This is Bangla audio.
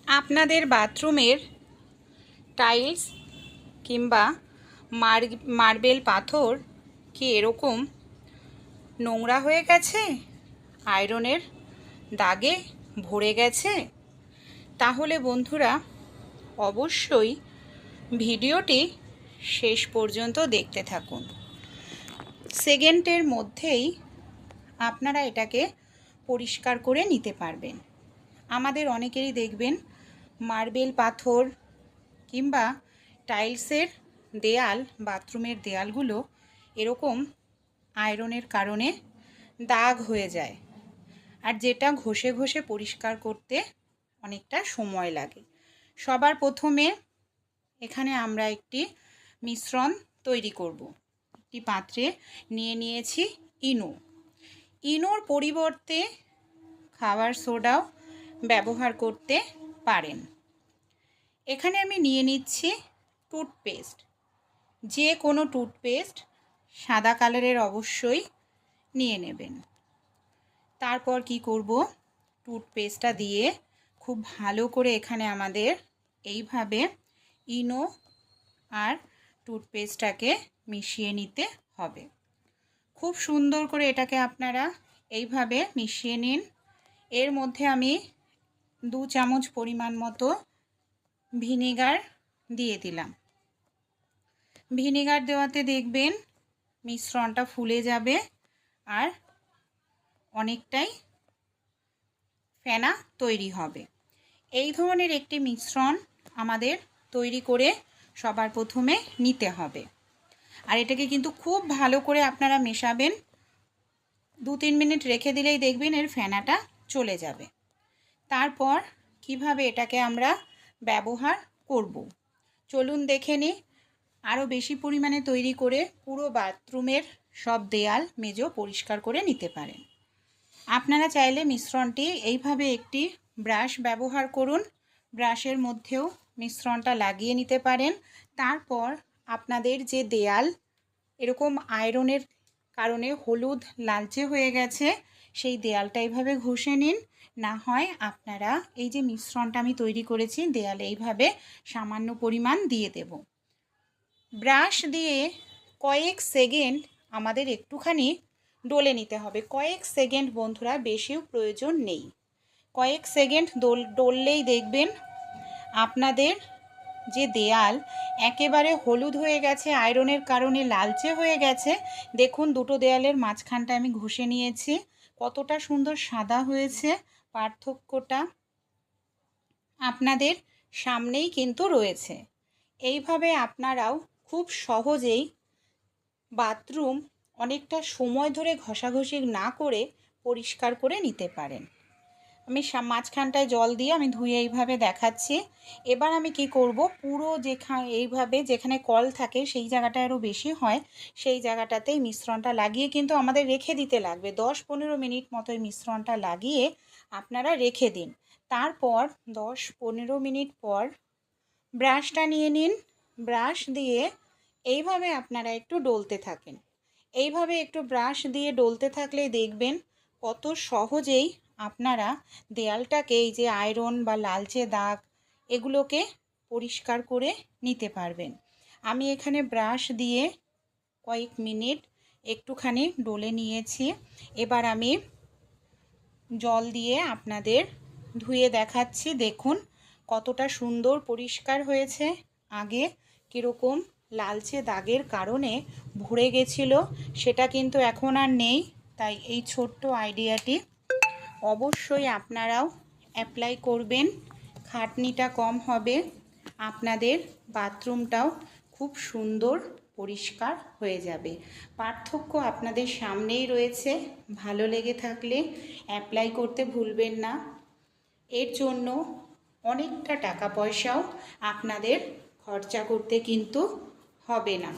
আপনাদের বাথরুমের টাইলস কিংবা মার্বেল পাথর কি এরকম নোংরা হয়ে গেছে, আয়রনের দাগে ভরে গেছে? তাহলে বন্ধুরা অবশ্যই ভিডিওটি শেষ পর্যন্ত দেখতে থাকুন। সেকেন্ডের মধ্যেই আপনারা এটাকে পরিষ্কার করে নিতে পারবেন। আমাদের অনেকেরই দেখবেন মার্বেল পাথর কিংবা টাইলসের দেয়াল, বাথরুমের দেয়ালগুলো এরকম আয়রনের কারণে দাগ হয়ে যায়, আর যেটা ঘষে ঘষে পরিষ্কার করতে অনেকটা সময় লাগে। সবার প্রথমে এখানে আমরা একটি মিশ্রণ তৈরি করব। একটি পাত্রে নিয়ে নিয়েছি ইনোর পরিবর্তে খাবার সোডাও ব্যবহার করতে পারেন। এখানে আমি নিয়ে নিচ্ছি টুথপেস্ট। যে কোনো টুথপেস্ট সাদা কালারের অবশ্যই নিয়ে নেবেন। তারপর কি করব, টুথপেস্টটা দিয়ে খুব ভালো করে এখানে আমাদের এইভাবে ইনো আর টুথপেস্টটাকে মিশিয়ে নিতে হবে। খুব সুন্দর করে এটাকে আপনারা এইভাবে মিশিয়ে নিন। এর মধ্যে আমি 2 চামচ পরিমাণ মতো ভিনেগার দিয়ে দিলাম। ভিনেগার দেওয়াতে দেখবেন মিশ্রণটা ফুলে যাবে আর অনেকটাই ফেনা তৈরি হবে। এই ধরনের একটি মিশ্রণ আমাদের তৈরি করে সবার প্রথমে নিতে হবে। আর এটাকে কিন্তু খুব ভালো করে আপনারা মেশাবেন। 2-3 মিনিট রেখে দিলেই দেখবেন এর ফেনাটা চলে যাবে। তারপর কিভাবে এটাকে আমরা ব্যবহার করব চলুন দেখে নিই। আরও বেশি পরিমাণে তৈরি করে পুরো বাথরুমের সব দেয়াল মেঝে পরিষ্কার করে নিতে পারেন। আপনারা চাইলে মিশ্রণটি এইভাবে একটি ব্রাশ ব্যবহার করুন, ব্রাশের মধ্যেও মিশ্রণটা লাগিয়ে নিতে পারেন। তারপর আপনাদের যে দেয়াল এরকম আয়রনের কারণে হলুদ লালচে হয়ে গেছে, সেই দেয়ালটা এইভাবে ঘষে নিন। না হয় আপনারা এই যে মিশ্রণটা আমি তৈরি করেছি দেয়ালে এইভাবে সামান্য পরিমাণ দিয়ে দেব। ব্রাশ দিয়ে কয়েক সেকেন্ড আমাদের একটুখানি ডলে নিতে হবে। কয়েক সেকেন্ড বন্ধুরা, বেশিও প্রয়োজন নেই। কয়েক সেকেন্ড ডললেই দেখবেন আপনাদের যে দেয়াল একেবারে হলুদ হয়ে গেছে, আয়রনের কারণে লালচে হয়ে গেছে। দেখুন দুটো দেয়ালের মাঝখানটা আমি ঘষে নিয়েছি, কতটা সুন্দর সাদা হয়েছে। পার্থক্যটা আপনাদের সামনেই কিন্তু রয়েছে। এইভাবে আপনারাও খুব সহজেই বাথরুম অনেকটা সময় ধরে ঘষাঘষি না করে পরিষ্কার করে নিতে পারেন। আমি মাঝখানটায় জল দিয়ে আমি ধুয়ে এইভাবে দেখাচ্ছি। এবার আমি কি করব, পুরো এইভাবে যেখানে কল থাকে সেই জায়গাটা আরও বেশি হয়, সেই জায়গাটাতেই মিশ্রণটা লাগিয়ে কিন্তু আমাদের রেখে দিতে লাগবে। 10-15 মিনিট মতো এই মিশ্রণটা লাগিয়ে আপনারা রেখে দিন। তারপর 10-15 মিনিট পর ব্রাশটা নিয়ে নিন। ব্রাশ দিয়ে এইভাবে আপনারা একটু ডলতে থাকেন। এইভাবে একটু ব্রাশ দিয়ে ডলতে থাকলে দেখবেন কত সহজেই আপনারা দেয়ালটাকে, এই যে আয়রন বা লালচে দাগ, এগুলোকে পরিষ্কার করে নিতে পারবেন। আমি এখানে ব্রাশ দিয়ে কয়েক মিনিট একটুখানি ডলে নিয়েছি। এবার আমি জল দিয়ে আপনাদের ধুয়ে দেখাচ্ছি। দেখুন কতটা সুন্দর পরিষ্কার হয়েছে। আগে কীরকম লালচে দাগের কারণে ভরে গেছিল, সেটা কিন্তু এখন আর নেই। তাই এই ছোট্ট আইডিয়াটি অবশ্যই আপনারাও অ্যাপ্লাই করবেন। খাটনিটা কম হবে, আপনাদের বাথরুমটাও খুব সুন্দর পরিষ্কার হয়ে যাবে। পার্থক্য আপনাদের সামনেই রয়েছে। ভালো লেগে থাকলে অ্যাপ্লাই করতে ভুলবেন না। এর জন্য অনেকটা টাকা পয়সাও আপনাদের খরচা করতে কিন্তু হবে না।